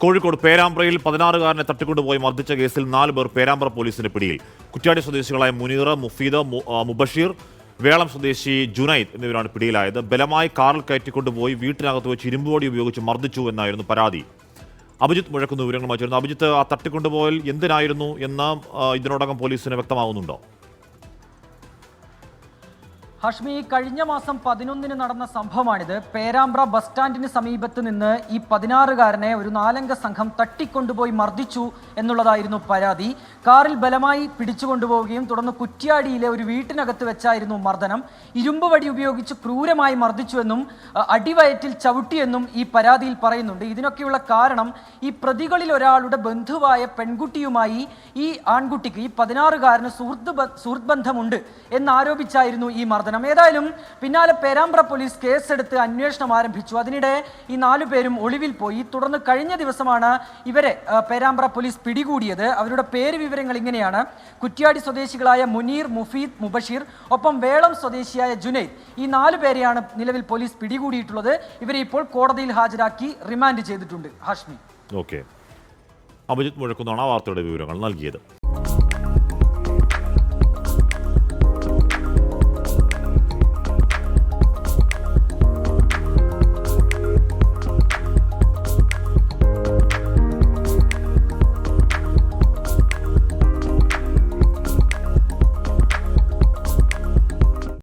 കോഴിക്കോട് പേരാമ്പ്രയിൽ 16-കാരനെ തട്ടിക്കൊണ്ടുപോയി മർദ്ദിച്ച കേസിൽ 4 പേർ പേരാമ്പ്ര പോലീസിന്റെ പിടിയിൽ. കുറ്റ്യാടി സ്വദേശികളായ മുനീർ, മുഫീദ്, മുബഷീർ, വേളം സ്വദേശി ജുനൈദ് എന്നിവരാണ് പിടിയിലായത്. ബലമായി കാറിൽ കയറ്റിക്കൊണ്ടുപോയി വീട്ടിനകത്ത് വെച്ച് ഇരുമ്പുവടി ഉപയോഗിച്ച് മർദ്ദിച്ചു എന്നായിരുന്നു പരാതി. അഭിജിത്ത് മുഴക്കുന്ന വിവരങ്ങളുമായി ചേർന്നു. അഭിജിത്ത്, ആ തട്ടിക്കൊണ്ടുപോയാൽ എന്തിനായിരുന്നു എന്ന് ഇതിനോടകം പോലീസിന് വ്യക്തമാവുന്നുണ്ടോ? ഹഷ്മി, കഴിഞ്ഞ മാസം 11-ന് നടന്ന സംഭവമാണിത്. പേരാമ്പ്ര ബസ് സ്റ്റാൻഡിന് സമീപത്ത് നിന്ന് ഈ 16-കാരനെ ഒരു 4-അംഗ സംഘം തട്ടിക്കൊണ്ടുപോയി മർദ്ദിച്ചു എന്നുള്ളതായിരുന്നു പരാതി. കാറിൽ ബലമായി പിടിച്ചുകൊണ്ടുപോവുകയും തുടർന്ന് കുറ്റ്യാടിയിലെ ഒരു വീട്ടിനകത്ത് വെച്ചായിരുന്നു മർദ്ദനം. ഇരുമ്പ് വടി ഉപയോഗിച്ച് ക്രൂരമായി മർദ്ദിച്ചുവെന്നും അടിവയറ്റിൽ ചവിട്ടിയെന്നും ഈ പരാതിയിൽ പറയുന്നുണ്ട്. ഇതിനൊക്കെയുള്ള കാരണം ഈ പ്രതികളിൽ ഒരാളുടെ ബന്ധുവായ പെൺകുട്ടിയുമായി ഈ ആൺകുട്ടിക്ക്, ഈ 16-കാരന് സുഹൃത്ത് ബന്ധമുണ്ട് എന്നാരോപിച്ചായിരുന്നു ഈ മർദ്ദനം. ഏതായാലും പിന്നാലെ പേരാമ്പ്ര പോലീസ് കേസെടുത്ത് അന്വേഷണം ആരംഭിച്ചു. അതിനിടെ ഈ 4 പേരും ഒളിവിൽ പോയി. തുടർന്ന് കഴിഞ്ഞ ദിവസമാണ് ഇവരെ പേരാമ്പ്ര പോലീസ് പിടികൂടിയത്. അവരുടെ പേര് വിവരങ്ങൾ ഇങ്ങനെയാണ്: കുറ്റ്യാടി സ്വദേശികളായ മുനീർ, മുഫീദ്, മുബഷീർ, ഒപ്പം വേളം സ്വദേശിയായ ജുനൈദ്. ഈ 4 പേരെയാണ് നിലവിൽ പോലീസ് പിടികൂടിയിട്ടുള്ളത്. ഇവരെ ഇപ്പോൾ കോടതിയിൽ ഹാജരാക്കി റിമാൻഡ് ചെയ്തിട്ടുണ്ട്. ഹാഷ്മി. ഓക്കെ, അഭിജിത്ത് മുഴക്കുന്നതാണ് ആ വാർത്തയുടെ വിവരങ്ങൾ നൽകിയത്.